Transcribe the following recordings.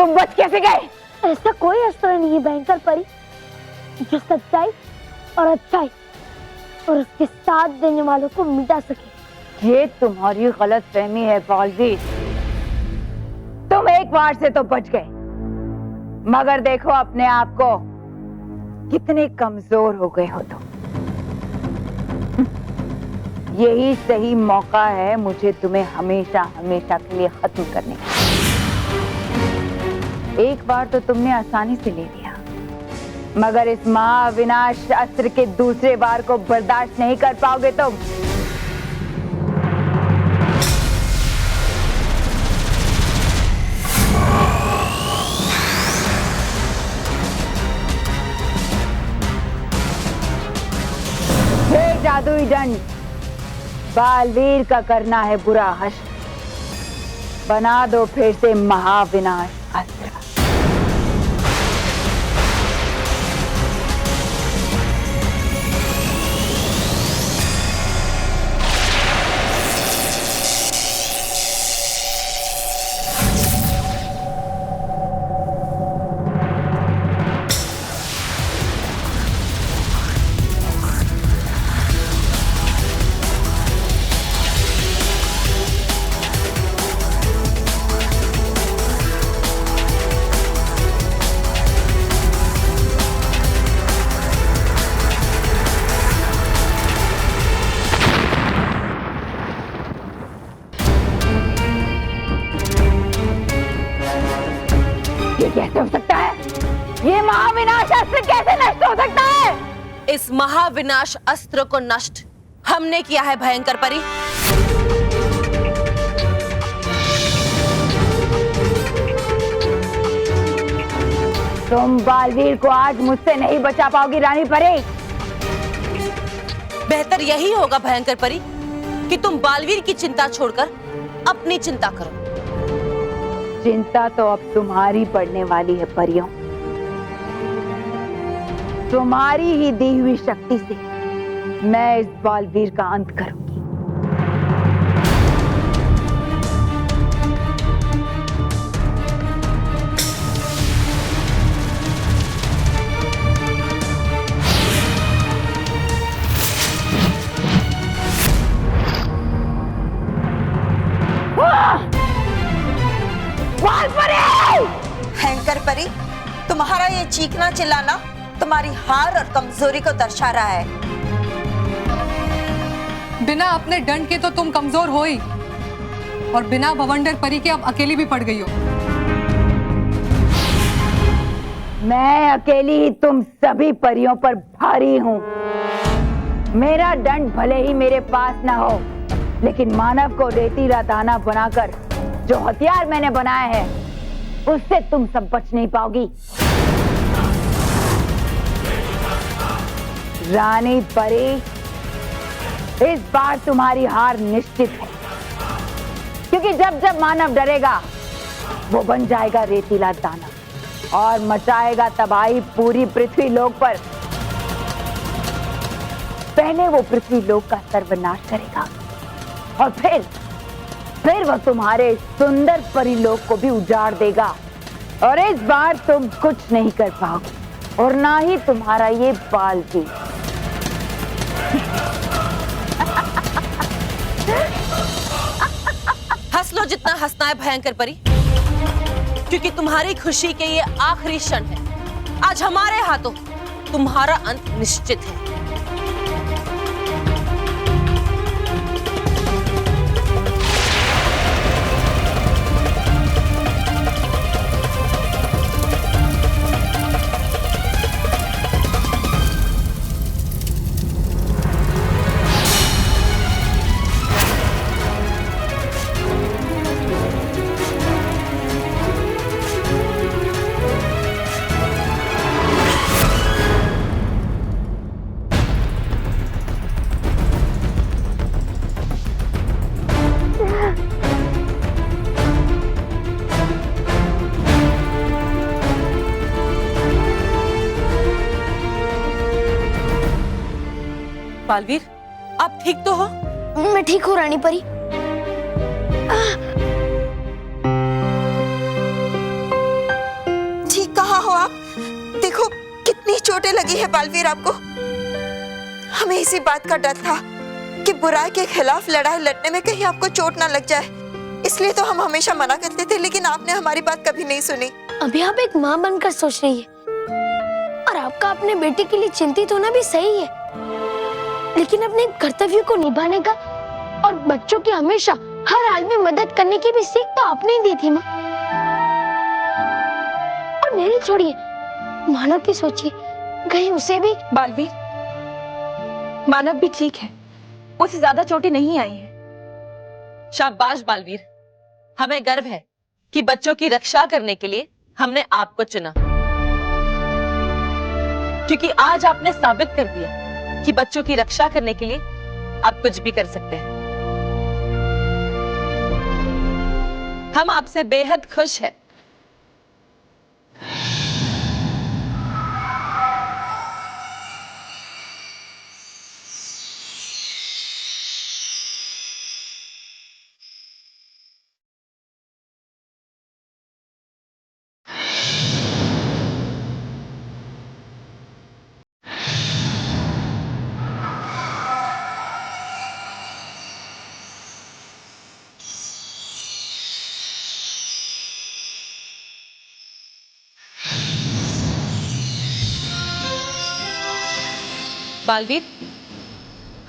तुम बच कैसे गए? ऐसा कोई अस्त्र नहीं है भयंकर परी जो सच्चाई और अच्छाई और उसके साथ देने वालों को मिटा सके। ये तुम्हारी गलत फहमी है बालवीर। तुम एक बार से तो बच गए, मगर देखो अपने आप को कितने कमजोर हो गए हो तुम। यही सही मौका है मुझे तुम्हें हमेशा हमेशा के लिए खत्म करने का। एक बार तो तुमने आसानी से ले लिया, मगर इस महाविनाश अस्त्र के दूसरे बार को बर्दाश्त नहीं कर पाओगे तुम। हे जादुई दंड, बालवीर का करना है बुरा हश्र, बना दो फिर से महाविनाश अस्त्र। कैसे हो सकता है? ये महाविनाश अस्त्र कैसे नष्ट हो सकता है? इस महाविनाश अस्त्र को नष्ट हमने किया है भयंकर परी। तुम बालवीर को आज मुझसे नहीं बचा पाओगी रानी परी। बेहतर यही होगा भयंकर परी कि तुम बालवीर की चिंता छोड़कर अपनी चिंता करो। चिंता तो अब तुम्हारी पड़ने वाली है परियों। तुम्हारी ही दी हुई शक्ति से मैं इस बालवीर का अंत करूंगी। भयंकर परी, तुम्हारा ये चीखना चिल्लाना तुम्हारी हार और कमजोरी को दर्शा रहा है। बिना अपने दंड के तो तुम कमजोर हो ही, और बिना भवंडर परी के अब अकेली भी पड़ गई हो। मैं अकेली ही तुम सभी परियों पर भारी हूं। मेरा दंड भले ही मेरे पास ना हो, लेकिन मानव को रेतीला दाना बनाकर जो हथियार मैंने बनाया है उससे तुम सब बच नहीं पाओगी। रानी परी, इस बार तुम्हारी हार निश्चित है, क्योंकि जब जब मानव डरेगा वो बन जाएगा रेतीला दाना और मचाएगा तबाही पूरी पृथ्वी लोक पर। पहले वो पृथ्वी लोक का सर्वनाश करेगा और फिर वह तुम्हारे सुंदर परिलोक को भी उजाड़ देगा। और इस बार तुम कुछ नहीं कर पाओगे, और ना ही तुम्हारा ये बालवीर। हंस लो जितना हंसना है भयंकर परी, क्योंकि तुम्हारी खुशी के ये आखिरी क्षण है। आज हमारे हाथों तुम्हारा अंत निश्चित है। बालवीर, आप ठीक तो हो? मैं ठीक हूँ रानी परी। कितनी चोटें लगी है बालवीर आपको। हमें इसी बात का डर था कि बुराई के खिलाफ लड़ाई लड़ने में कहीं आपको चोट ना लग जाए, इसलिए तो हम हमेशा मना करते थे, लेकिन आपने हमारी बात कभी नहीं सुनी। अभी आप एक माँ बनकर सोच रही है और आपका अपने बेटे के लिए चिंतित होना भी सही है, लेकिन अपने कर्तव्य को निभाने का और बच्चों की हमेशा हर हाल में मदद करने की भी सीख तो आपने ही दी थी माँ। और मेरी छोड़िए, मानव की सोचिए, कहीं उसे भी। बालवीर, मानव भी ठीक है, उसे ज्यादा चोटें नहीं आई है। शाबाश बालवीर, हमें गर्व है कि बच्चों की रक्षा करने के लिए हमने आपको चुना, क्योंकि आज आपने साबित कर दिया कि बच्चों की रक्षा करने के लिए आप कुछ भी कर सकते हैं। हम आपसे बेहद खुश हैं। बालवीर,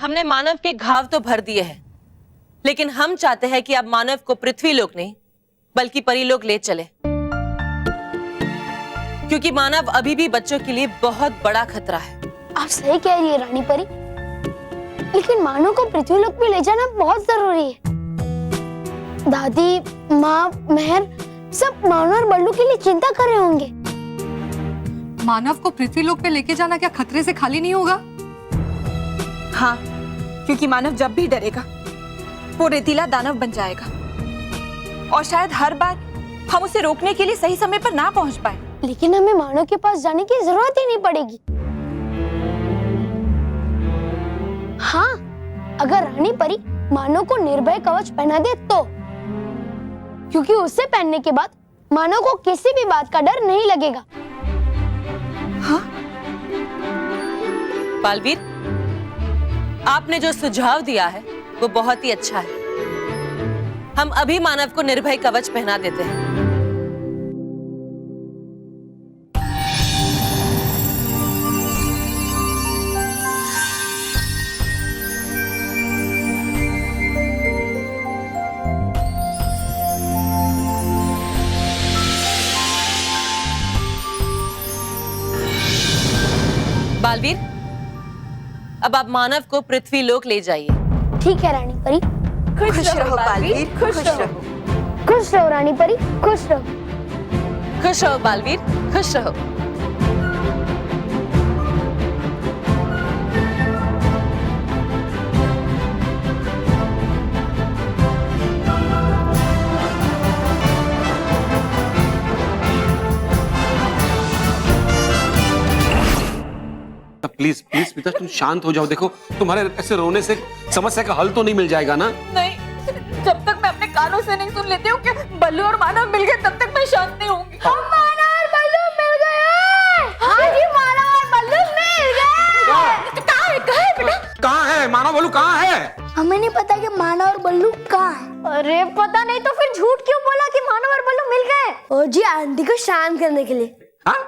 हमने मानव के घाव तो भर दिए हैं, लेकिन हम चाहते हैं कि अब मानव को पृथ्वी लोक नहीं बल्कि परीलोक ले चले, क्योंकि मानव अभी भी बच्चों के लिए बहुत बड़ा खतरा है। आप सही कह रही है रानी परी, लेकिन मानव को पृथ्वीलोक भी ले जाना बहुत जरूरी है। दादी, माँ, मेहर सब मानव और बल्लू के लिए चिंता कर रहे होंगे। मानव को पृथ्वीलोक पे लेके जाना क्या खतरे से खाली नहीं होगा? हाँ, क्योंकि मानव जब भी डरेगा वो रेतीला दानव बन जाएगा, और शायद हर बार हम उसे रोकने के लिए सही समय पर ना पहुंच पाए। लेकिन हमें मानव के पास जाने की जरूरत ही नहीं पड़ेगी। हाँ, अगर रानी परी मानव को निर्भय कवच पहना दे तो, क्योंकि उसे पहनने के बाद मानव को किसी भी बात का डर नहीं लगेगा। हाँ? बालवीर, आपने जो सुझाव दिया है वो बहुत ही अच्छा है। हम अभी मानव को निर्भय कवच पहना देते हैं। बालवीर, अब आप मानव को पृथ्वी लोक ले जाइए। ठीक है रानी परी। खुश रहो बालवीर, खुश रहो। खुश रहो रानी परी, खुश रहो। खुश रहो बालवीर, खुश रहो। प्लीज प्लीज पिता, तुम शांत हो जाओ। देखो, तुम्हारे ऐसे रोने से समस्या का हल तो नहीं मिल जाएगा ना। नहीं, जब तक मैं अपने कानों से नहीं सुन लेती हूँ कि बल्लू और मानव मिल गए, तब तक मैं शांत नहीं होंगी। मानव और बल्लू मिल गए। हाँ जी, मानव और बल्लू मिल गए। कहाँ है बेटा? कहाँ है मानव बल्लू, कहाँ है? हमें नहीं पता कि मानव और बल्लू कहाँ है। अरे पता नहीं तो फिर झूठ क्यों बोला कि मानव और बल्लू मिल गए? ओ जी, आंटी को शांत करने के लिए। हाँ?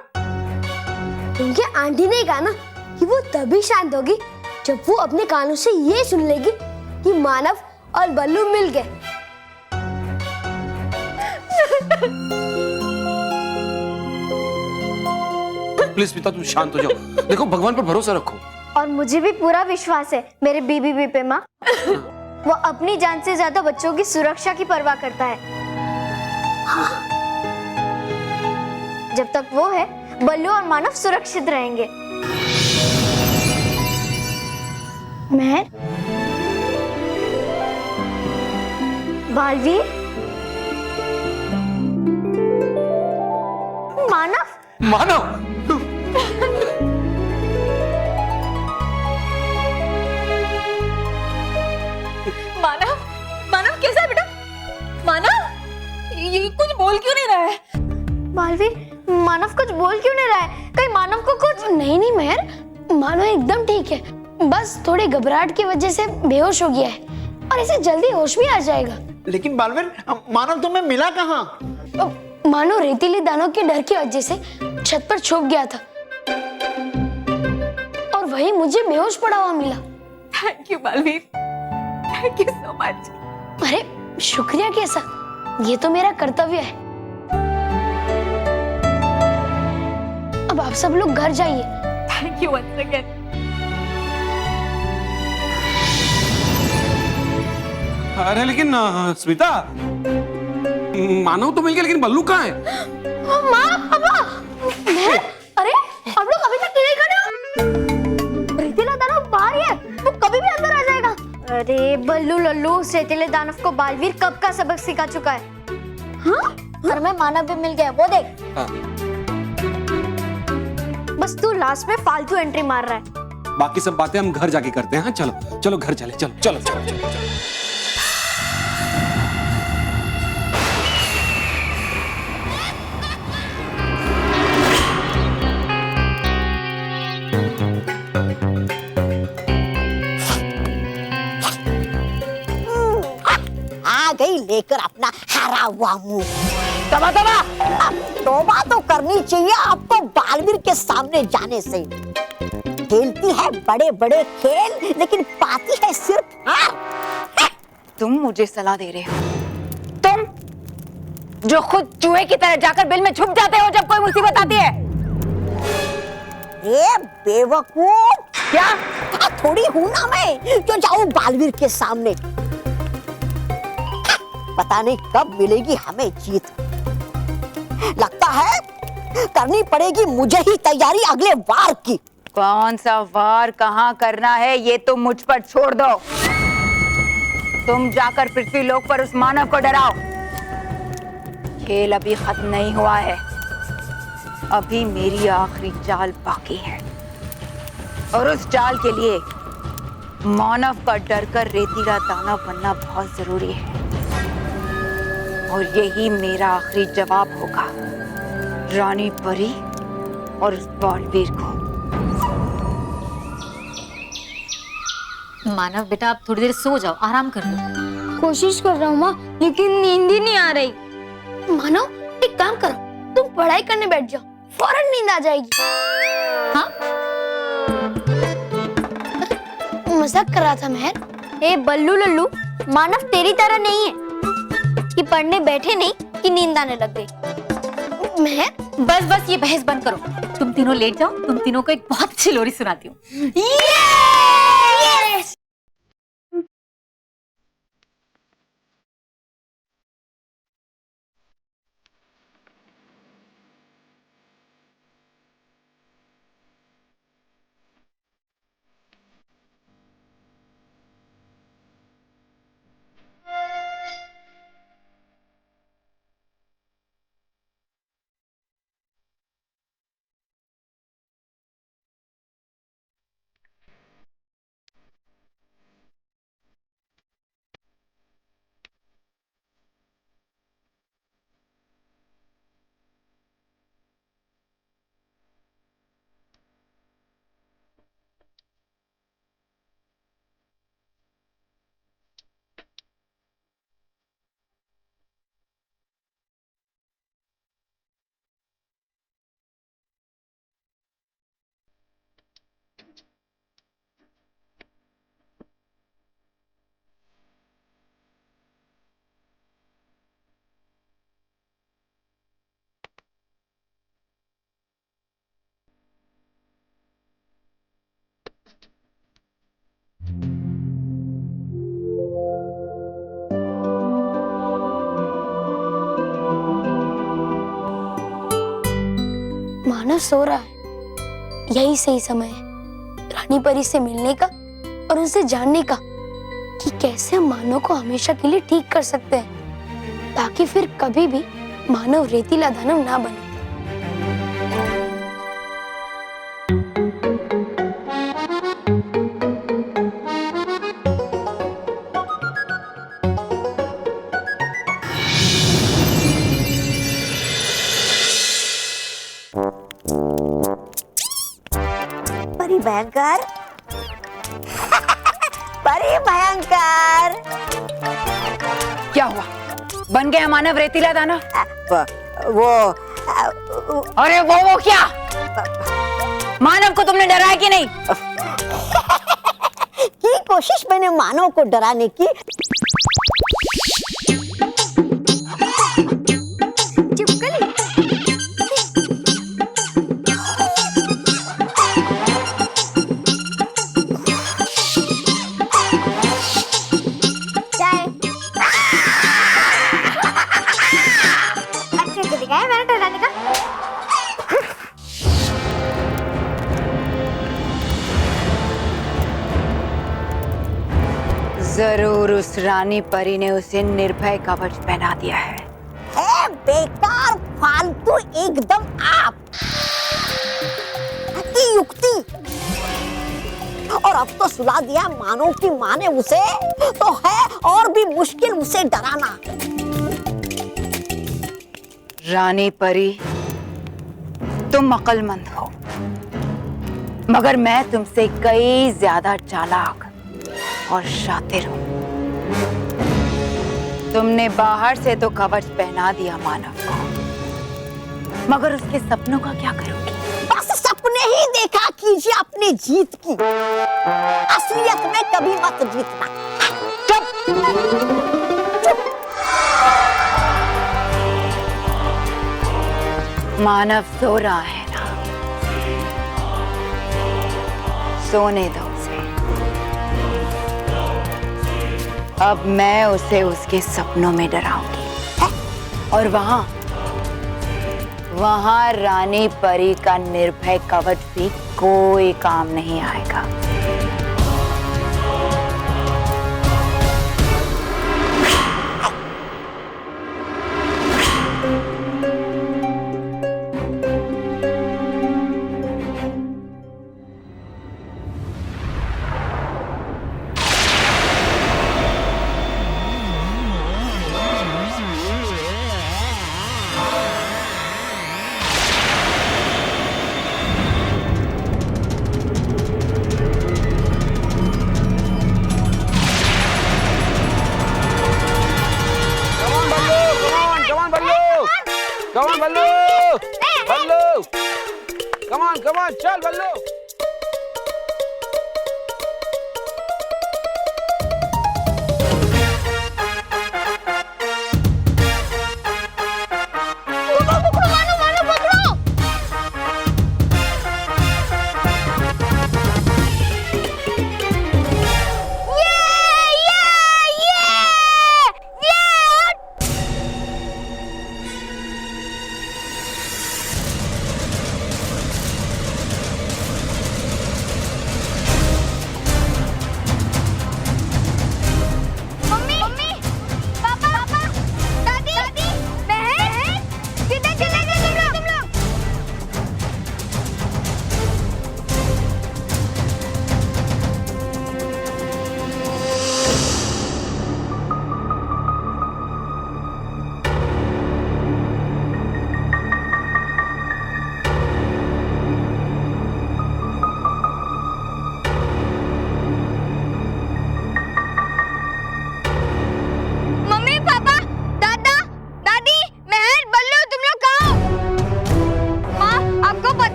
क्योंकि आंटी ने कहा ना कि वो तभी शांत होगी जब वो अपने कानों से ये सुन लेगी कि मानव और बल्लू मिल गए। प्लीज पिता, तुम शांत हो जाओ। देखो, भगवान पर भरोसा रखो। और मुझे भी पूरा विश्वास है मेरे बीबी पे माँ। वो अपनी जान से ज्यादा बच्चों की सुरक्षा की परवाह करता है। जब तक वो है, बल्लू और मानव सुरक्षित रहेंगे। मेहर, बालवीर, मानव, मानव, मानव, मानव कैसा है बेटा? मानव, ये कुछ बोल क्यों नहीं रहा है? बालवीर, मानव कुछ बोल क्यों नहीं रहा है? कहीं मानव को कुछ? नहीं नहीं मेहर, मानो एकदम ठीक है, बस थोड़ी घबराहट की वजह से बेहोश हो गया है और इसे जल्दी होश भी आ जाएगा। लेकिन बालवीर, मानव तुम्हें मिला कहाँ? मानो रेतीले दानों के डर की वजह से छत पर छुप गया था और वही मुझे बेहोश पड़ा हुआ मिला। Thank you Baalveer, thank you so much. अरे शुक्रिया कैसा, ये तो मेरा कर्तव्य है। अब आप सब लोग घर जाइए। Thank you once again. अरे लेकिन स्मिता, मानव तो मिल गया, लेकिन बल्लू कहाँ है? माँ, पापा, अरे आप लोग अभी तक नहीं खड़े हो? रेतीला दानव बाहर ही है, वो कभी भी अंदर आ जाएगा। अरे बल्लू लल्लू, उस रेतीले दानव को बालवीर कब का सबक सिखा चुका है। हाँ? घर में मानव भी मिल गया, वो देख। हाँ। बस तू लास्ट में फालतू एंट्री मार रहा है। बाकी सब बातें हम घर जाके करते हैं। हाँ, चलो चलो घर चले, चलो चलो चलो चलो, चलो। आ गई लेकर अपना हरा हुआ मुंह। तोबा तोबा तो करनी चाहिए आपको बालवीर के सामने जाने से। खेलती है बड़े बड़े खेल, लेकिन पाती है सिर्फ हार। तुम मुझे सलाह दे रहे हो? तुम जो खुद चूहे की तरह जाकर बिल में छुप जाते हो जब कोई मुसीबत आती है। ए बेवकूफ, क्या थोड़ी हूं ना मैं जो जाऊं बालवीर के सामने। पता नहीं कब मिलेगी हमें जीत। लगता है करनी पड़ेगी मुझे ही तैयारी अगले वार की। कौन सा वार कहाँ करना है ये तुम मुझ पर छोड़ दो। तुम जाकर पृथ्वी लोक पर उस मानव को डराओ। खेल अभी खत्म नहीं हुआ है, अभी मेरी आखिरी चाल बाकी है और उस चाल के लिए मानव का डरकर रेतीला दानव बनना बहुत जरूरी है और यही मेरा आखिरी जवाब होगा रानी परी और उस बालवीर को। मानव बेटा, आप थोड़ी देर सो जाओ, आराम कर लो। कोशिश कर रहा हूँ माँ, लेकिन नींद ही नहीं आ रही। मानो एक काम करो, तुम पढ़ाई करने बैठ जाओ, फौरन नींद आ जाएगी। हाँ? मजाक कर रहा था मेहर। ए बल्लू लल्लू, मानव तेरी तरह नहीं है कि पढ़ने बैठे नहीं कि नींद आने लग गई। मेहर, बस बस ये बहस बंद करो। तुम तीनों लेट जाओ, तुम तीनों को एक बहुत अच्छी लोरी सुनाती हूँ। मानव सो रहा है, यही सही समय है रानी परी से मिलने का और उनसे जानने का कि कैसे हम मानव को हमेशा के लिए ठीक कर सकते हैं, ताकि फिर कभी भी मानव रेतीला दानव ना बने। परी भयंकर परी भयंकर। क्या हुआ? बन गया मानव रेतीला दानव? वो अरे वो क्या? मानव को तुमने डराया कि नहीं? की कोशिश मैंने मानव को डराने की। जरूर उस रानी परी ने उसे निर्भय कवच पहना दिया है। बेकार फालतू एकदम आप की युक्ति। और अब तो सुला दिया मानो की माँ ने उसे, तो है और भी मुश्किल उसे डराना। रानी परी, तुम अक्लमंद हो, मगर मैं तुमसे कई ज्यादा चालाक और शातिर हूं। तुमने बाहर से तो कवच पहना दिया मानव को, मगर उसके सपनों का क्या करोगी? बस सपने ही देखा कीजिए अपनी जीत की, असलियत में कभी मत जीतना। मानव सो रहा है ना, सोने दो उसे। अब मैं उसे उसके सपनों में डराऊंगी, और वहां रानी परी का निर्भय कवच भी कोई काम नहीं आएगा।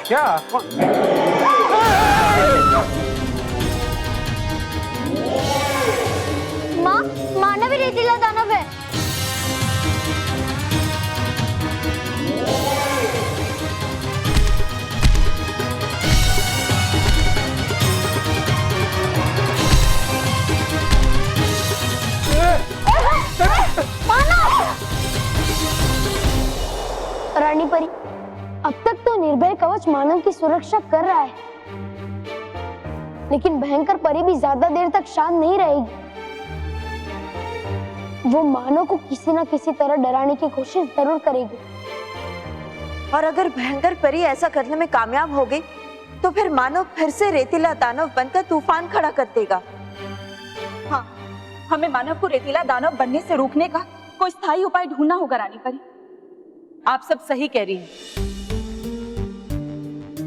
क्या? माँ, मानव ही रेतीला दानव है। रानी परी, अब तक तो निर्भय कवच मानव की सुरक्षा कर रहा है, लेकिन भयंकर परी भी ज्यादा देर तक शांत नहीं रहेगी। वो मानव को किसी न किसी तरह डराने की कोशिश जरूर करेगी। और अगर भयंकर परी ऐसा करने में कामयाब हो गई तो फिर मानव फिर से रेतीला दानव बनकर तूफान खड़ा कर देगा। हाँ, हमें मानव को रेतीला दानव बनने से रोकने का कोई स्थायी उपाय ढूंढना होगा रानी परी। आप सब सही कह रही हैं,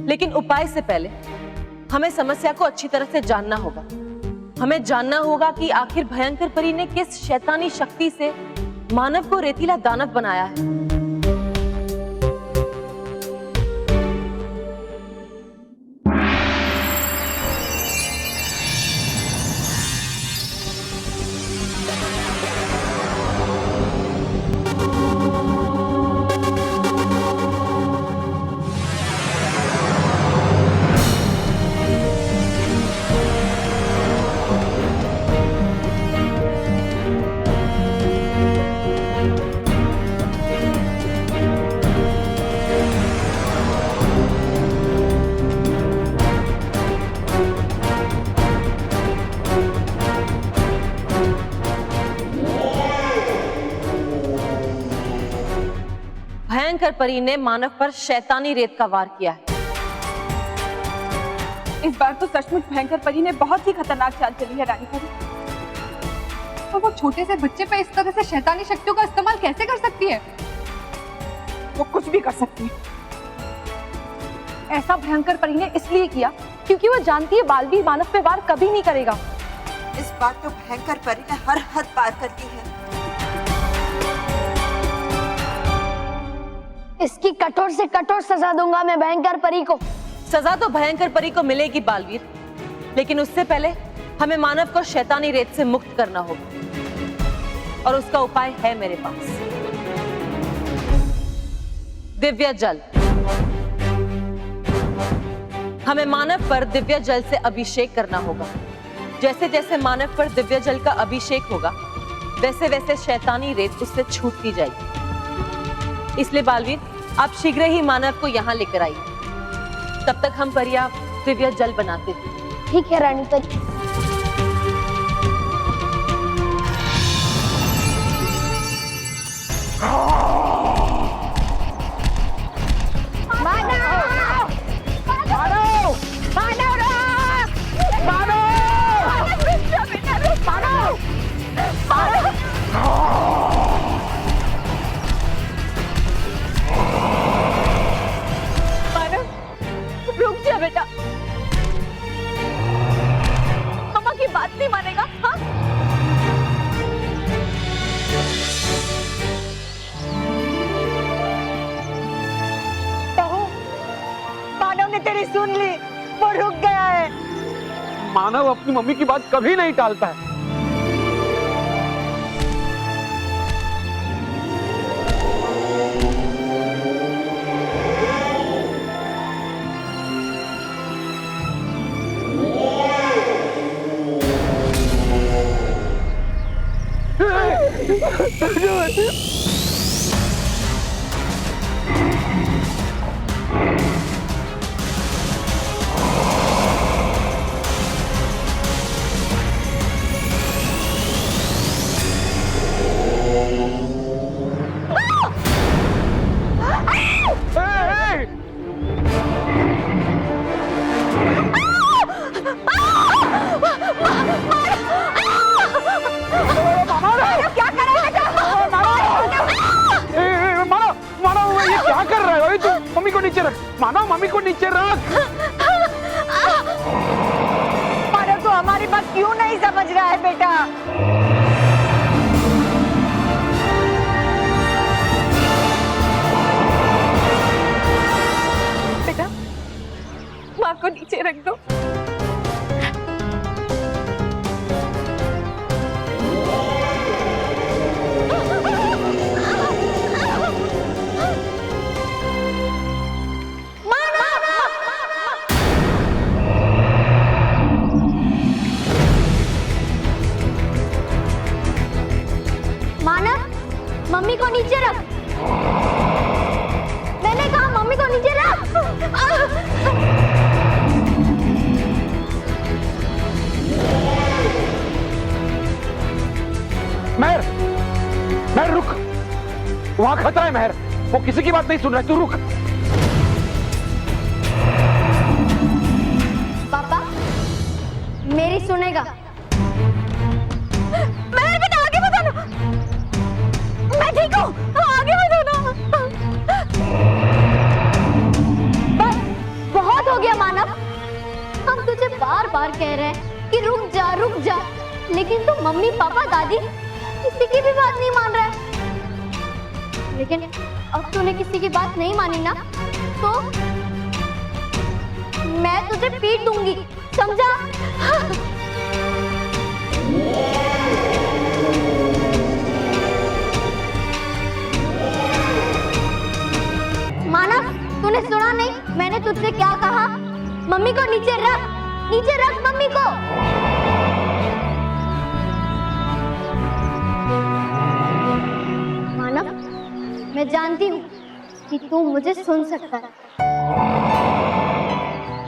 लेकिन उपाय से पहले हमें समस्या को अच्छी तरह से जानना होगा। हमें जानना होगा कि आखिर भयंकर परी ने किस शैतानी शक्ति से मानव को रेतीला दानव बनाया है। भयंकर परी ने मानव पर शैतानी रेत का वार किया है। इस बार तो सचमुच भयंकर परी ने बहुत ही खतरनाक चाल चली है रानी परी। तो वो छोटे से बच्चे पे इस तरह से शैतानी शक्तियों का इस्तेमाल कैसे कर सकती है? वो कुछ भी कर सकती है। ऐसा भयंकर परी ने इसलिए किया क्योंकि वो जानती है बालवीर मानव पे वार कभी नहीं करेगा। इस बार तो भयंकर परी ने हर हद पार कर दी है। इसकी कठोर से कठोर सजा दूंगा मैं भयंकर परी को। सजा तो भयंकर परी को मिलेगी बालवीर, लेकिन उससे पहले हमें मानव को शैतानी रेत से मुक्त करना होगा, और उसका उपाय है मेरे पास। दिव्य जल। हमें मानव पर दिव्य जल से अभिषेक करना होगा। जैसे जैसे मानव पर दिव्य जल का अभिषेक होगा, वैसे वैसे शैतानी रेत उससे छूटती जाएगी। इसलिए बालवीर, आप शीघ्र ही मानव को यहाँ लेकर आइए। तब तक हम परिया दिव्य जल बनाते थे। ठीक है रानी परी। रुक जा बेटा, मम्मा की बात नहीं मानेगा। हाँ? बहू, मानव ने तेरी सुन ली, वो रुक गया है। मानव अपनी मम्मी की बात कभी नहीं टालता है। मम्मी को नीचे रख, मानव मम्मी को नीचे रख। मानव तो हमारी बात क्यों नहीं समझ रहा है बेटा? बेटा, माँ को नीचे रख दो। मानव, मम्मी को नीचे रख। मैंने कहा मम्मी को नीचे रख। महर, महर रुक, वहां खतरा है महर, वो किसी की बात नहीं सुन रहा है, तू रुक। पापा, मेरी सुनेगा। मैं बेटा आगे मत आना, मैं ठीक हूँ, आगे मत आना। बस बहुत हो गया मानव, हम तुझे बार बार कह रहे हैं कि रुक जा, लेकिन तू मम्मी पापा दादी किसी की भी बात नहीं मान रहा है। लेकिन अब तूने किसी की बात नहीं मानी ना, तो मैं तुझे पीट दूंगी, समझा? मानव, तूने सुना नहीं मैंने तुझसे क्या कहा? मम्मी को नीचे रख मम्मी को। मानव, मैं जानती हूँ कि तू मुझे सुन सकता है,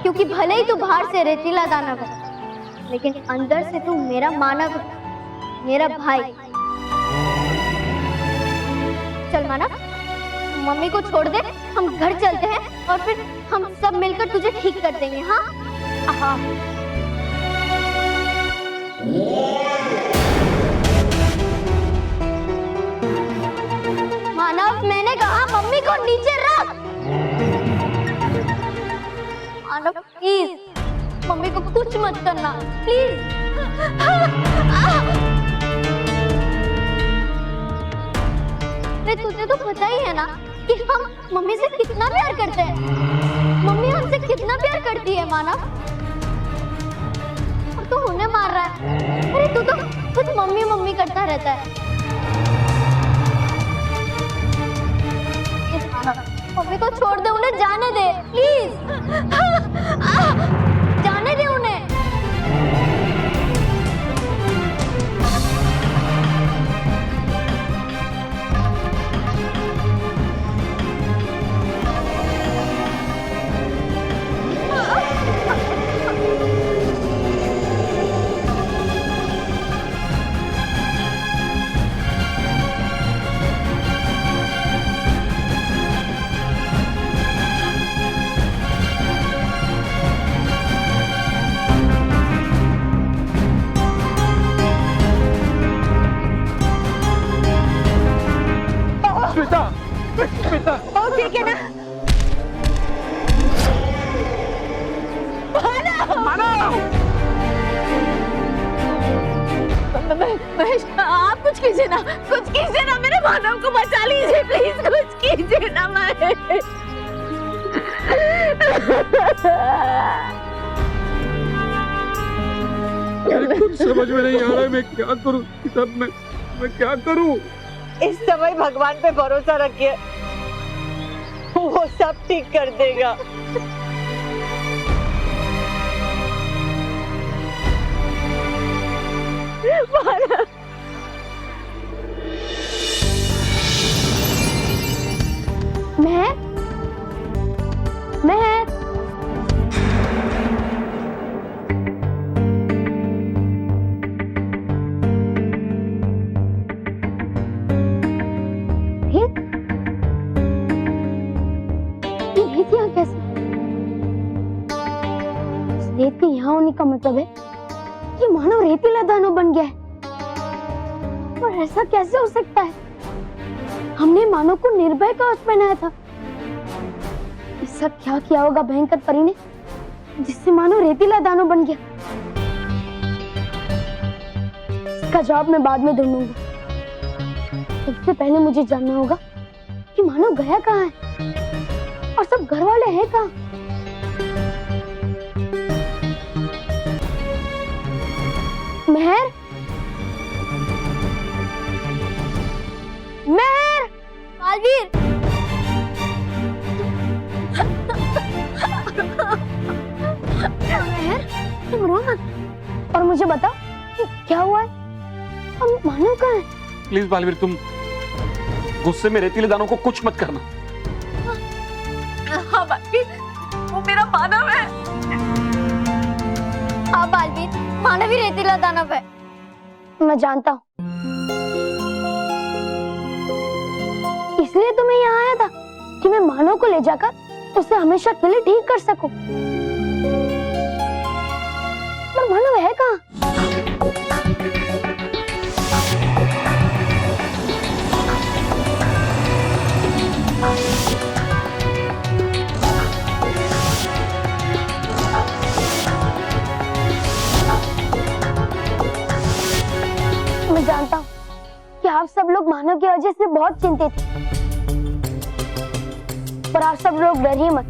क्योंकि भले ही तू बाहर से रेतीला दानव है, लेकिन अंदर से तू मेरा मानव है, मेरा भाई। चल मानव, मम्मी को छोड़ दे, हम घर चलते हैं और फिर हम सब मिलकर तुझे ठीक कर देंगे। हाँ हाँ। मानव, मैंने कहा मम्मी को नीचे रख। मानव प्लीज, मम्मी को कुछ मत करना प्लीज। तुझे तो पता ही है ना कि हम मम्मी से कितना प्यार करते हैं। मम्मी हमसे कितना प्यार करती है मानव, और तू उन्हें मार रहा है। अरे तू तो खुद मम्मी मम्मी करता रहता है। मम्मी को छोड़ दे, उन्हें जाने दे प्लीज। जाने दे उन्हें। ठीक है ना? महेश, आप कुछ कीजिए ना, मेरे मानव को बचा लीजिए प्लीज, कुछ कीजिए ना महेश। कुछ समझ में नहीं आ रहा है, मैं क्या करूं? सब मैं क्या करूं? इस समय भगवान पे भरोसा रखिए, वो सब ठीक कर देगा। मैं कैसे? रेत के यहाँ होने का मतलब है कि मानव रेतीला दानव बन गया है। और ऐसा कैसे हो सकता है? हमने मानव को निर्भय का वस्त्र पहनाया था। ऐसा क्या किया होगा भयंकर परी ने जिससे मानव रेतीला दानव बन गया? इसका जवाब मैं बाद में ढूंढूंगा। सबसे पहले मुझे जानना होगा कि मानव गया कहाँ है और सब घर वाले हैं कहाँ। मेहर, मेहर, बालवीर, मेहर, तुम रो मत और मुझे बताओ कि क्या हुआ है। हम मानव कहाँ है? प्लीज बालवीर, तुम गुस्से में रेतीले दानों को कुछ मत करना। हाँ बालवीर, वो मेरा मानव है। हाँ बालवीर, मानव ही रेतीला दानव है। मैं जानता हूँ, इसलिए तो मैं यहाँ आया था कि मैं मानव को ले जाकर उसे हमेशा के लिए ठीक कर सकूं। पर मानव है कहाँ? मैं जानता हूँ कि आप सब लोग मानव की वजह से बहुत चिंतित हैं, पर आप सब लोग डरिए मत।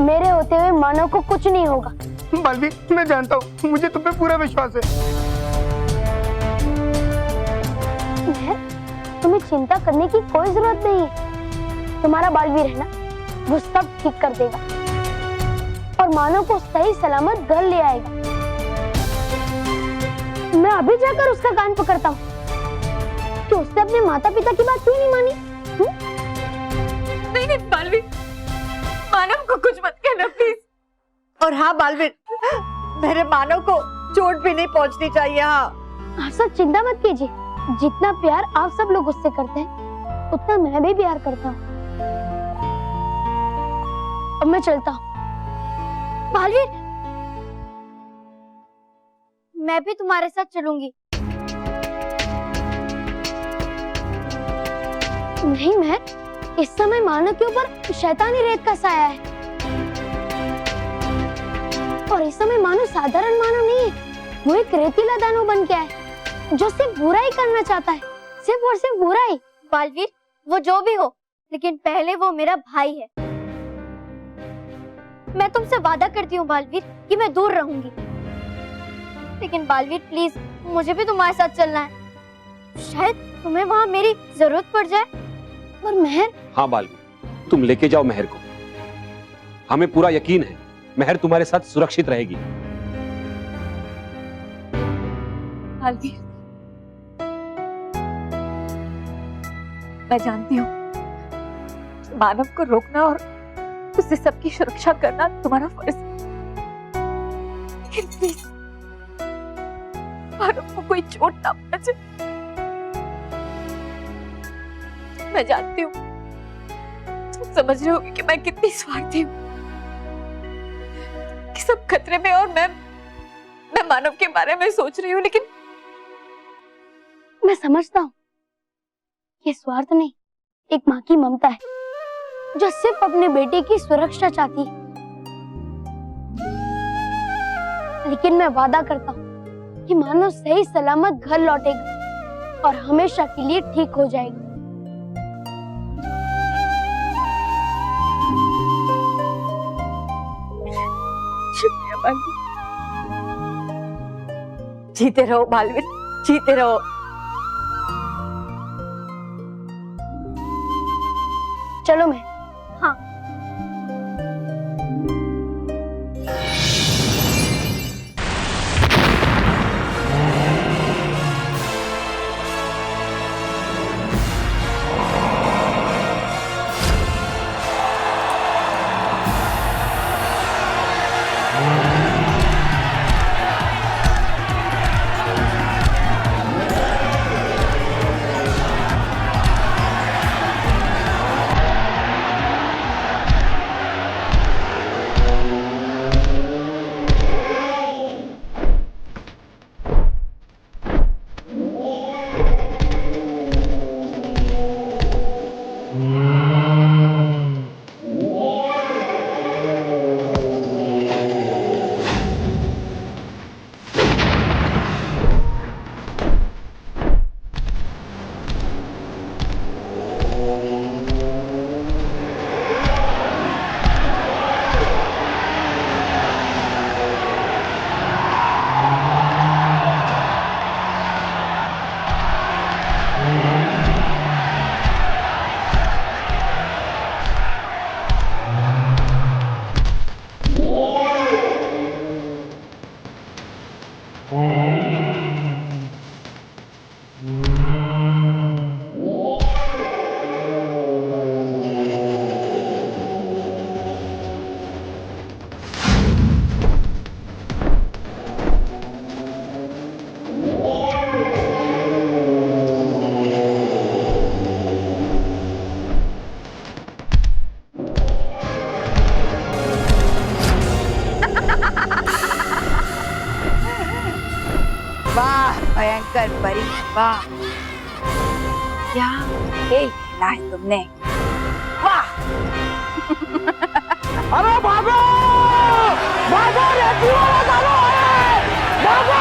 मेरे होते हुए मानव को कुछ नहीं होगा। बालवीर, मैं जानता हूँ, मुझे तुम पे पूरा विश्वास है। तुम्हें चिंता करने की कोई जरूरत नहीं है। तुम्हारा बालवीर है ना, वो सब ठीक कर देगा और मानव को सही सलामत घर ले आएगा। मैं अभी जाकर उसका कान पकड़ता हूँ कि उसने अपने माता पिता की बात क्यों नहीं मानी। नहीं नहीं बालवीर, मानव को कुछ मत कहना प्लीज। और हाँ बालवीर, मेरे मानव को चोट भी नहीं पहुंचनी चाहिए। हाँ, आप सब चिंता मत कीजिए। जितना प्यार आप सब लोग उससे करते हैं, उतना मैं भी प्यार करता हूँ। अब मैं चलता हूँ। बालवीर, मैं भी तुम्हारे साथ चलूंगी। नहीं, मैं इस समय मानव के ऊपर शैतानी रेत का साया है और इस समय मानव साधारण मानव नहीं है। वो एक रेतीला दानव बन गया है जो सिर्फ बुराई करना चाहता है, सिर्फ और सिर्फ बुराई। बालवीर, वो जो भी हो, लेकिन पहले वो मेरा भाई है। मैं तुमसे वादा करती हूँ बालवीर कि मैं दूर रहूंगी, लेकिन बालवीर प्लीज, मुझे भी तुम्हारे साथ चलना है। शायद तुम्हें वहाँ मेरी जरूरत पड़ जाए। और मेहर? हाँ बालवीर, तुम लेके जाओ मेहर को। हमें पूरा यकीन है मेहर तुम्हारे साथ सुरक्षित रहेगी। बालवीर, मैं जानती हूँ मानव को रोकना और उससे सबकी सुरक्षा करना तुम्हारा फर्ज है, लेकिन प्लीज मानव को कोई चोट ना पहुंचे। मैं जानती हूँ, तुम समझ रहे होगे कि मैं कितनी स्वार्थी हूँ, कि सब खतरे में और मैं मानव के बारे में सोच रही हूँ, लेकिन मैं समझता हूँ ये स्वार्थ नहीं, एक माँ की ममता है जो सिर्फ अपने बेटे की सुरक्षा चाहती है। लेकिन मैं वादा करता हूँ कि मानव सही सलामत घर लौटेगा और हमेशा के लिए ठीक हो जाएगा। शुक्रिया बालवीर। जीते रहो बालवीर, जीते रहो। चलो मैं। हाँ। मानकर परी, वाह क्या खेल खेला है तुमने, वाह। अरे भागो भागो, रेती वाला दानव है, भागो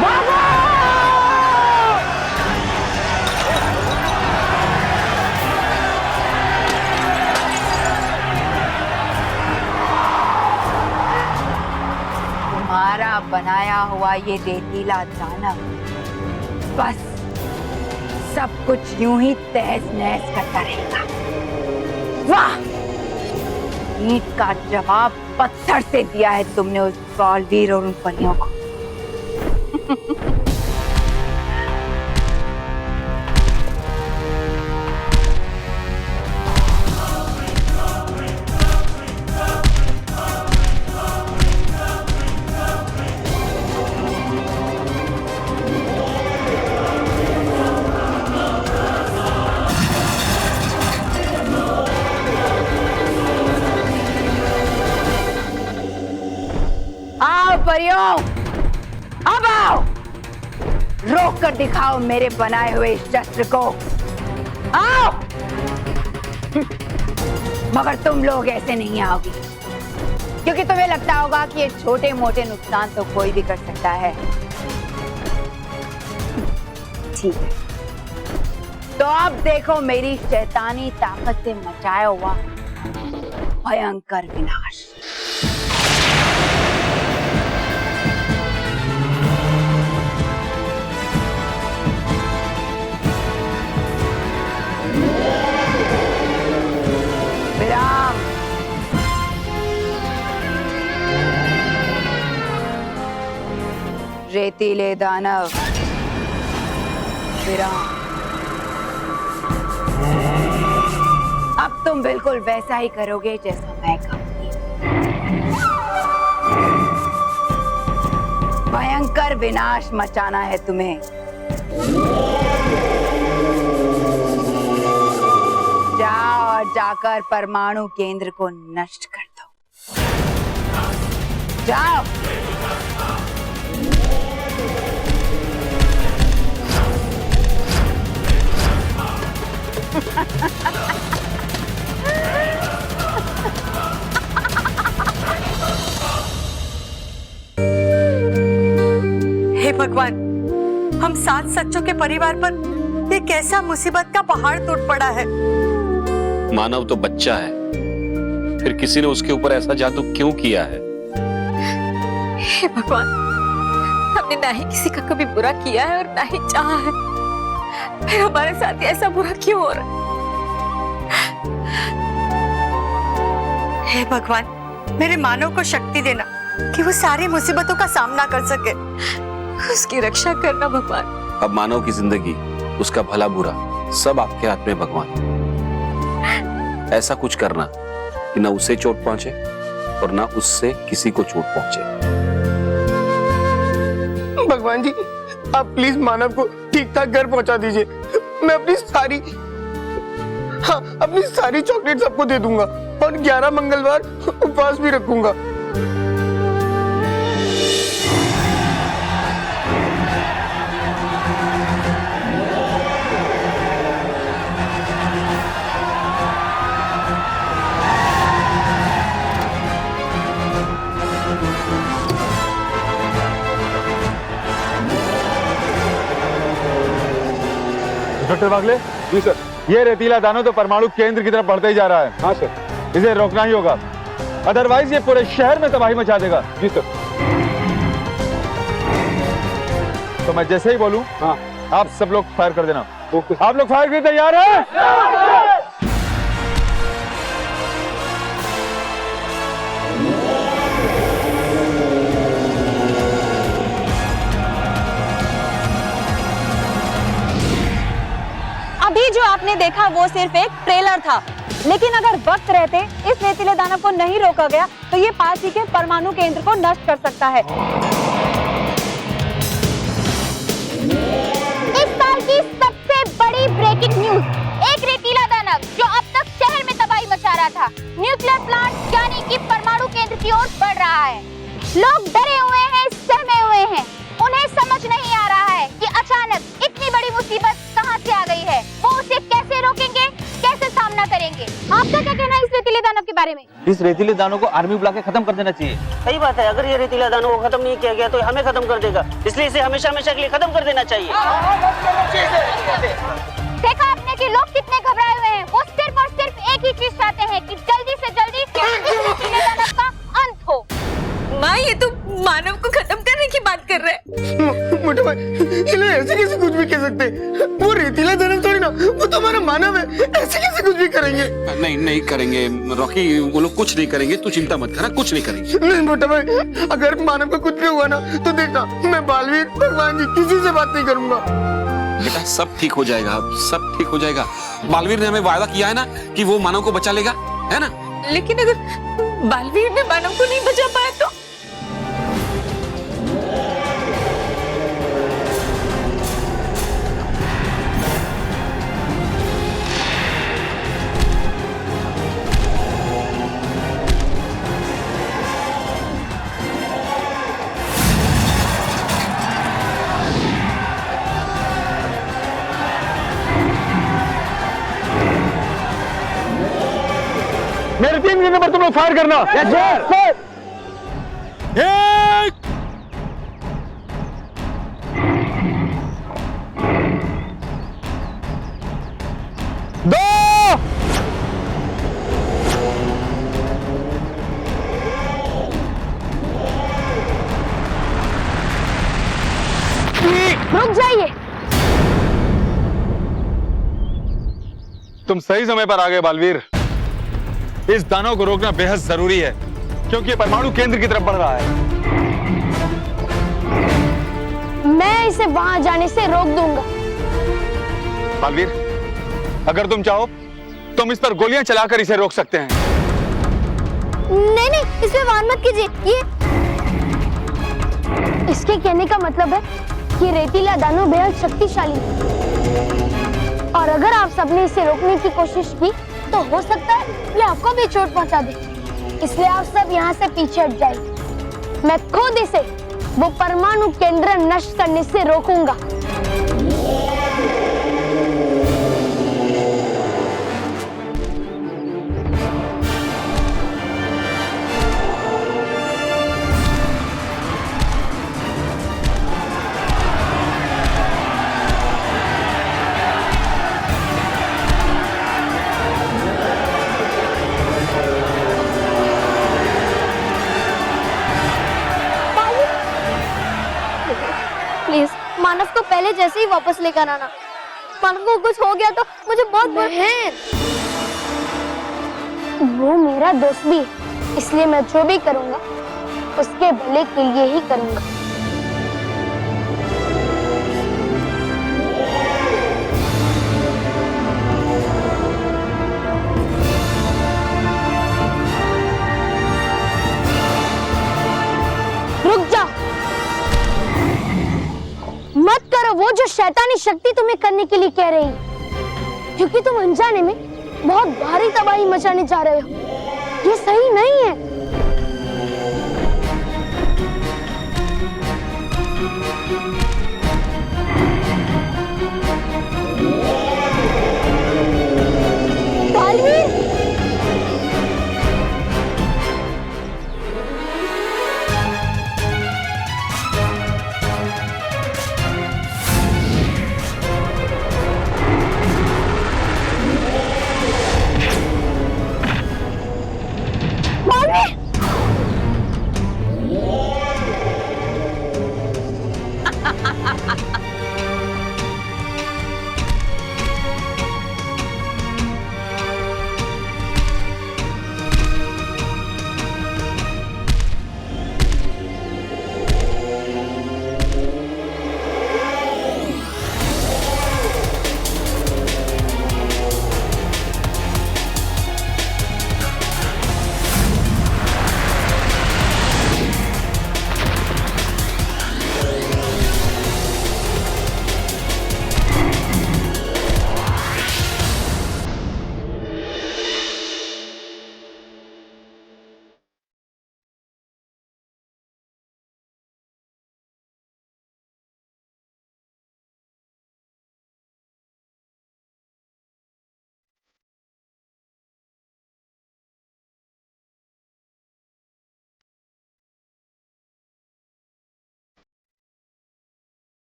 भागो। तुम्हारा बनाया हुआ ये रेतीला दानव बस सब कुछ यूं ही तहस नहस करता रहेगा। वाह, ईंट का जवाब पत्थर से दिया है तुमने उस बालवीर और उन परियों को। परियों, अब आओ, रोक कर दिखाओ मेरे बनाए हुए इस शस्त्र को, आओ। मगर तुम लोग ऐसे नहीं आओगे, क्योंकि तुम्हें लगता होगा कि ये छोटे मोटे नुकसान तो कोई भी कर सकता है। ठीक है, तो अब देखो मेरी शैतानी ताकत से मचाया हुआ भयंकर विनाश। विराम। रेतीले दानव, विराम। अब तुम बिल्कुल वैसा ही करोगे जैसा मैं कहूंगी। भयंकर विनाश मचाना है तुम्हें। जाओ और जाकर परमाणु केंद्र को नष्ट कर दो। जाओ। हे भगवान, हम 7 सच्चों के परिवार पर ये कैसा मुसीबत का पहाड़ टूट पड़ा है। मानव तो बच्चा है, फिर किसी ने उसके ऊपर ऐसा जादू क्यों किया है? हे भगवान, हमने ना ही किसी का कभी बुरा किया है और ना ही चाहा है, फिर हमारे साथ ऐसा बुरा क्यों हो रहा है? हे भगवान, मेरे मानव को शक्ति देना कि वो सारी मुसीबतों का सामना कर सके, उसकी रक्षा करना भगवान। अब मानव की जिंदगी, उसका भला बुरा सब आपके हाथ में भगवान। ऐसा कुछ करना कि ना उसे चोट पहुंचे और ना उससे किसी को चोट पहुंचे। भगवान जी, आप प्लीज मानव को ठीक ठाक घर पहुंचा दीजिए। मैं अपनी सारी चॉकलेट सबको दे दूंगा और 11 मंगलवार उपवास भी रखूंगा। इंस्पेक्टर बागले। जी सर। ये रेतीला दानव तो परमाणु केंद्र की तरफ बढ़ते ही जा रहा है। हाँ सर। इसे रोकना ही होगा, अदरवाइज ये पूरे शहर में तबाही मचा देगा। जी सर। तो मैं जैसे ही बोलूं, हाँ, आप सब लोग फायर कर देना। आप लोग फायर के लिए तैयार हैं? अभी जो आपने देखा वो सिर्फ एक ट्रेलर था, लेकिन अगर वक्त रहते इस रेतीले दानव को नहीं रोका गया तो ये पास ही के परमाणु केंद्र को नष्ट कर सकता है। इस साल की सबसे बड़ी ब्रेकिंग न्यूज, एक रेतीला दानव जो अब तक शहर में तबाही मचा रहा था, न्यूक्लियर प्लांट यानी कि परमाणु केंद्र की ओर बढ़ रहा है। लोग डरे हुए हैं, सहमे हुए हैं, उन्हें समझ नहीं आ रहा बारे में। इस रेतीले दानों को आर्मी बुला के खत्म कर देना चाहिए। सही बात है, अगर ये रेतीला दानों को खत्म नहीं किया गया तो हमें खत्म कर देगा, इसलिए इसे हमेशा हमेशा के लिए खत्म कर देना चाहिए। देखा आपने कि लोग कितने घबराए हुए हैं। वो सिर्फ और सिर्फ एक ही चीज चाहते हैं कि जल्दी से जल्दी रेतीले दानव का अंत हो। माँ, ये तो मानव को खत्म करने की बात कर रहे हैं। मोटे भाई, ये लोग ऐसे कैसे कुछ भी कह सकते हैं? वो रेतीला दानव थोड़ी ना, वो तो हमारा मानव है, ऐसे कैसे कुछ भी करेंगे? नहीं नहीं करेंगे रॉकी, वो लोग कुछ नहीं करेंगे, तू चिंता मत कर, कुछ नहीं करेंगे। नहीं मोटे भाई, अगर मानव को कुछ भी हुआ ना तो देखना, मैं बालवीर, भगवान जी किसी से बात नहीं करूंगा। बेटा सब ठीक हो जाएगा, सब ठीक हो जाएगा। बालवीर ने हमें वादा किया है ना कि वो मानव को बचा लेगा, है ना? लेकिन अगर बालवीर ने मानव को नहीं बचा पाया तो? मेरे 3 गिनने पर तुम लोग फायर करना। Yes sir. एक, 2, रुक जाइए। तुम सही समय पर आ गए बालवीर। इस दानव को रोकना बेहद जरूरी है क्योंकि ये परमाणु केंद्र की तरफ बढ़ रहा है। मैं इसे वहां जाने से रोक दूंगा। बालवीर, अगर तुम चाहो तो हम इस पर गोलियां चलाकर इसे रोक सकते हैं। नहीं नहीं, इसमें वार मत कीजिए। ये इसके कहने का मतलब है कि रेतीला दानव बेहद शक्तिशाली है और अगर आप सबने इसे रोकने की कोशिश की तो हो सकता है ये आपको भी चोट पहुंचा दे। इसलिए आप सब यहाँ से पीछे हट जाइए। मैं खुद इसे वो परमाणु केंद्र नष्ट करने से रोकूंगा। प्लीज मानव को पहले जैसे ही वापस लेकर आना। मानव को कुछ हो गया तो मुझे बहुत वो मेरा दोस्त भी है, इसलिए मैं जो भी करूंगा उसके भले के लिए ही करूंगा। रुक जाओ, मत करो वो जो शैतानी शक्ति तुम्हें करने के लिए कह रही है, क्योंकि तुम अनजाने में बहुत भारी तबाही मचाने जा रहे हो। ये सही नहीं है। बालवीर, बालवीर!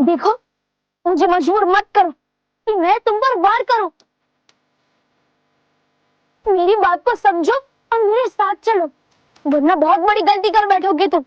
देखो, मुझे मजबूर मत करो कि मैं तुम पर वार करूं। मेरी बात को समझो और मेरे साथ चलो, वरना बहुत बड़ी गलती कर बैठोगे तुम।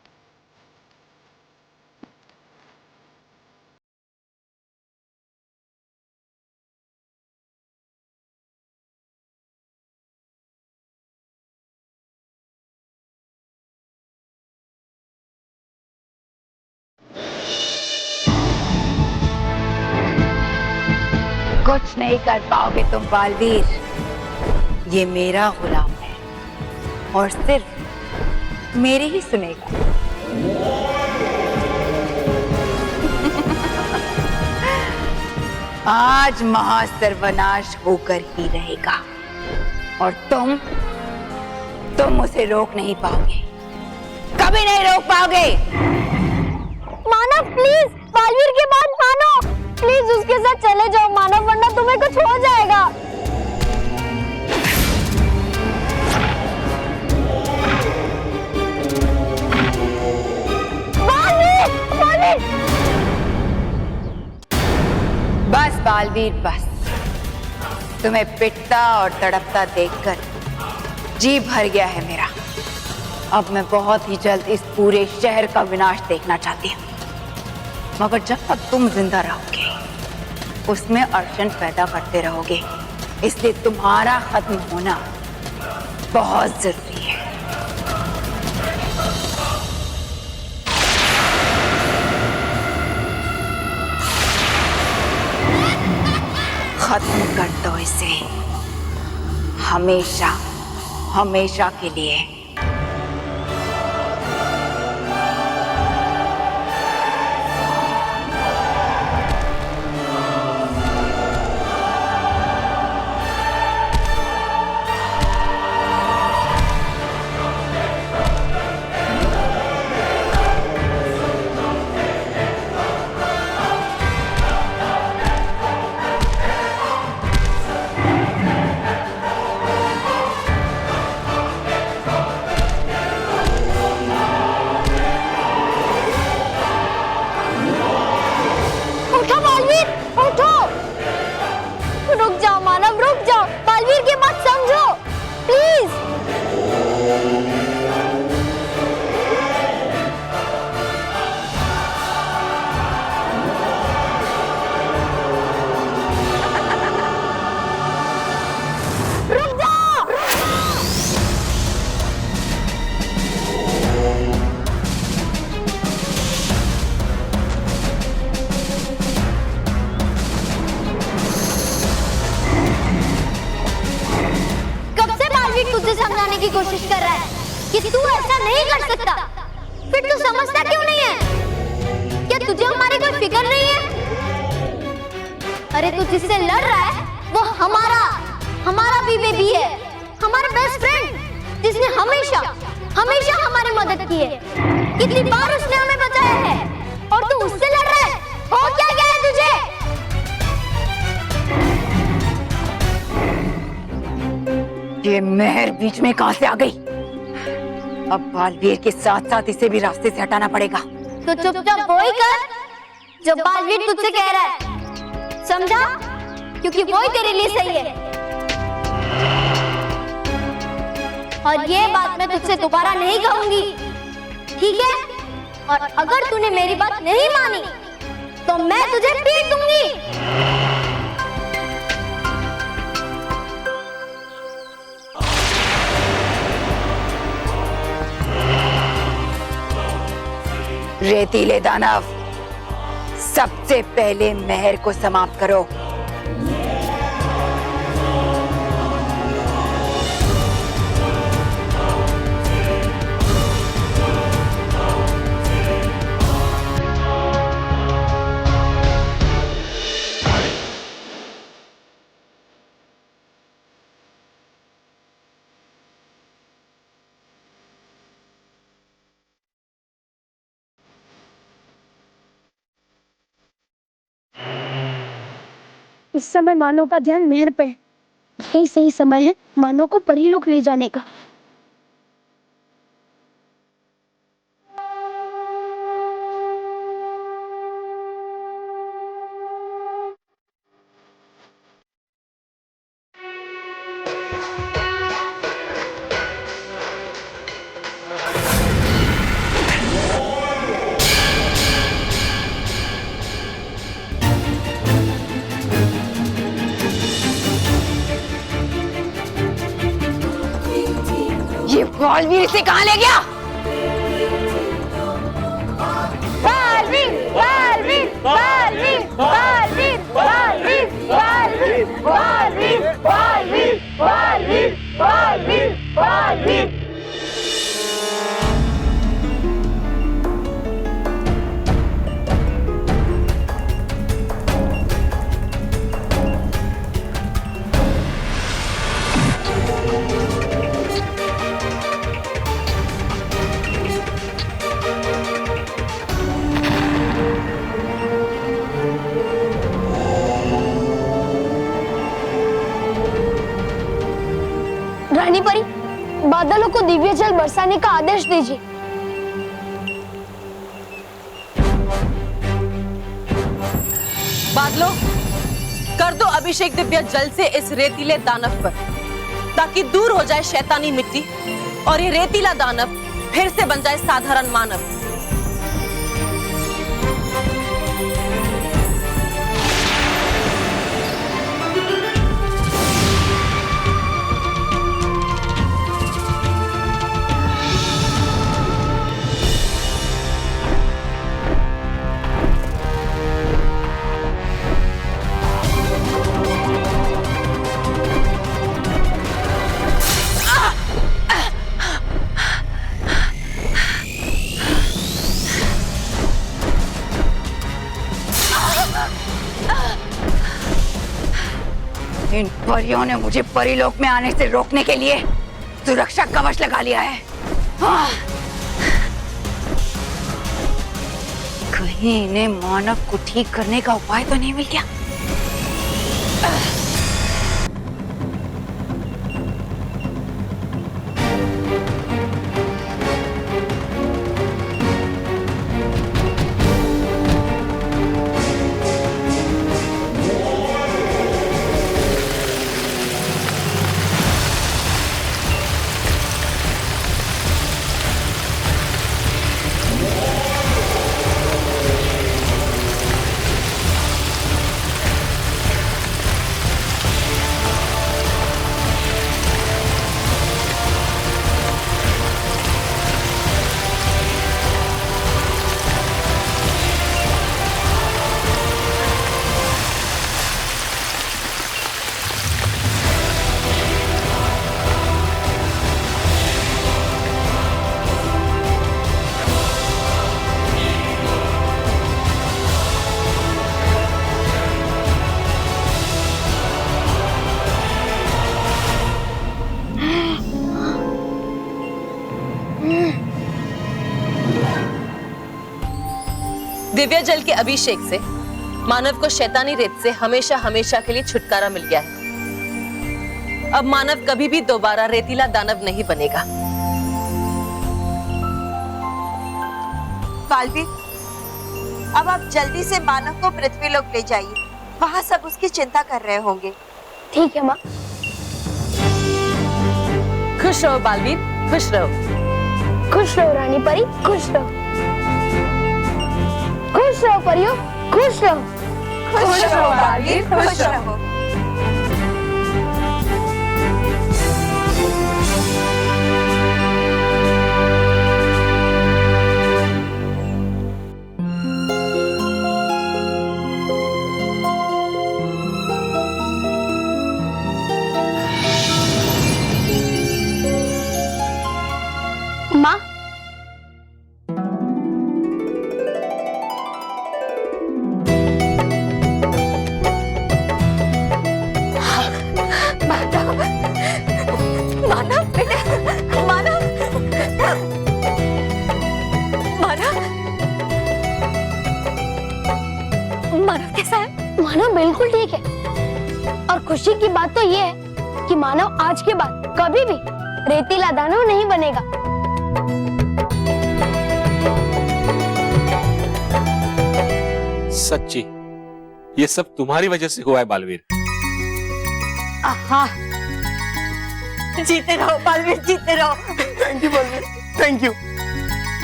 कुछ नहीं कर पाओगे तुम बालवीर। ये मेरा गुलाम है और सिर्फ मेरी ही सुनेगा। आज महासर्वनाश होकर ही रहेगा और तुम उसे रोक नहीं पाओगे, कभी नहीं रोक पाओगे। मानव प्लीज, बालवीर की बात मानो, प्लीज उसके साथ चले जाओ मानव, वरना तुम्हें कुछ हो जाएगा। बालवीर, बालवीर। बस बालवीर बस, तुम्हें पिटता और तड़पता देखकर जी भर गया है मेरा। अब मैं बहुत ही जल्द इस पूरे शहर का विनाश देखना चाहती हूँ, मगर जब तक तुम जिंदा रहोगे उसमें अड़चन पैदा करते रहोगे, इसलिए तुम्हारा खत्म होना बहुत जरूरी है। खत्म कर दो इसे, हमेशा हमेशा के लिए। रुक जाओ मानव, रुक जाओ, बालवीर की बात समझो प्लीज। रुक जाओ। तुझे समझाने की कोशिश कर रहा है कि तू ऐसा नहीं कर सकता, फिर तू समझता क्यों नहीं है? क्या तुझे हमारी कोई फिक्र नहीं है? अरे तू जिससे लड़ रहा है वो हमारा भी बेबी है, हमारा बेस्ट फ्रेंड, जिसने हमेशा हमेशा हमारी मदद की है। कितनी बार उसने हमें बचाया है और तू उससे लड़ रहा है। हो क्या गया है तुझे? ये मेहर बीच में कहां से आ गई? अब बालवीर के साथ साथ इसे भी रास्ते से हटाना पड़ेगा। तो चुपचाप वही कर जो बालवीर तुझसे कह रहा है, समझा? क्योंकि वही तेरे लिए सही है। और ये बात मैं तुझसे दोबारा नहीं कहूंगी, ठीक है? और अगर तूने मेरी बात नहीं मानी तो मैं तुझे पीट दूंगी। रेतीले दानव, सबसे पहले मेहर को समाप्त करो। इस समय मानव का ध्यान मेहर पे है। यही सही समय है मानव को परीलोक ले जाने का। बालवीर इसे कहाँ ले गया? बालवीर, बालवीर, बालवीर, बालवीर, बालवीर, बालवीर, बालवीर, बालवीर, बालवीर, बालवीर, बालवीर। रानी परी, बादलों को दिव्य जल बरसाने का आदेश दीजिए। बादलों, कर दो अभिषेक दिव्य जल से इस रेतीले दानव पर, ताकि दूर हो जाए शैतानी मिट्टी और ये रेतीला दानव फिर से बन जाए साधारण मानव। इन परियों ने मुझे परीलोक में आने से रोकने के लिए सुरक्षा कवच लगा लिया है। हाँ। कहीं इन्हें मानव को ठीक करने का उपाय तो नहीं मिल गया? दिव्य जल के अभिषेक से मानव को शैतानी रेत से हमेशा हमेशा के लिए छुटकारा मिल गया है। अब मानव कभी भी दोबारा रेतीला दानव नहीं बनेगा। बालवीर, अब आप जल्दी से मानव को पृथ्वीलोक ले जाइए, वहां सब उसकी चिंता कर रहे होंगे। ठीक है माँ। खुश रहो बालवीर, खुश रहो। खुश रहो रानी परी, खुश रहो। खुश रहो परियो, खुश रहो। खुश रहो बालवीर, खुश रहो। माँ, मानव कैसा है? मानव बिल्कुल ठीक है। और खुशी की बात तो ये है कि मानव आज के बाद कभी भी रेतीला दानव नहीं बनेगा। सच्ची, ये सब तुम्हारी वजह से हुआ है बालवीर। हाँ, जीते रहो बालवीर, जीते रहो। Thank you Baalveer, thank you.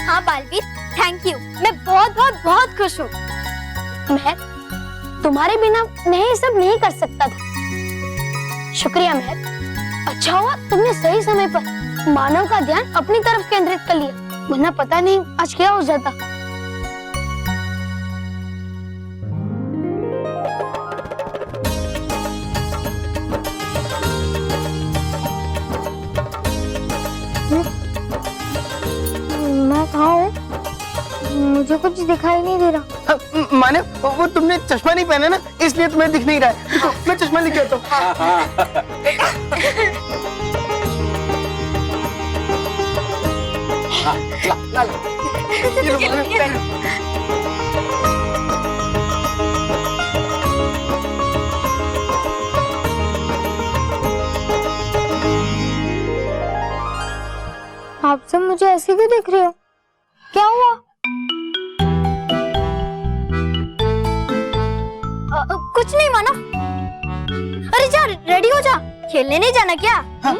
हाँ बालवीर, थैंक यू। मैं बहुत बहुत बहुत खुश हूँ। मैं तुम्हारे बिना मैं ये सब नहीं कर सकता था। शुक्रिया महक। अच्छा हुआ तुमने सही समय पर मानव का ध्यान अपनी तरफ केंद्रित कर लिया, वरना पता नहीं आज क्या हो जाता। मैं कहाँ हूँ? मुझे कुछ दिखाई नहीं दे रहा। मानव, वो तुमने चश्मा नहीं पहना ना, इसलिए तुम्हें दिख नहीं रहा है। देखो, मैं चश्मा लेके आता हूँ। ये लो, मानव, पहनो। आप सब मुझे ऐसे क्यों देख रहे हो? क्या हुआ? कुछ नहीं मानव। अरे जा, रेडी हो जा, खेलने नहीं जाना क्या? हाँ।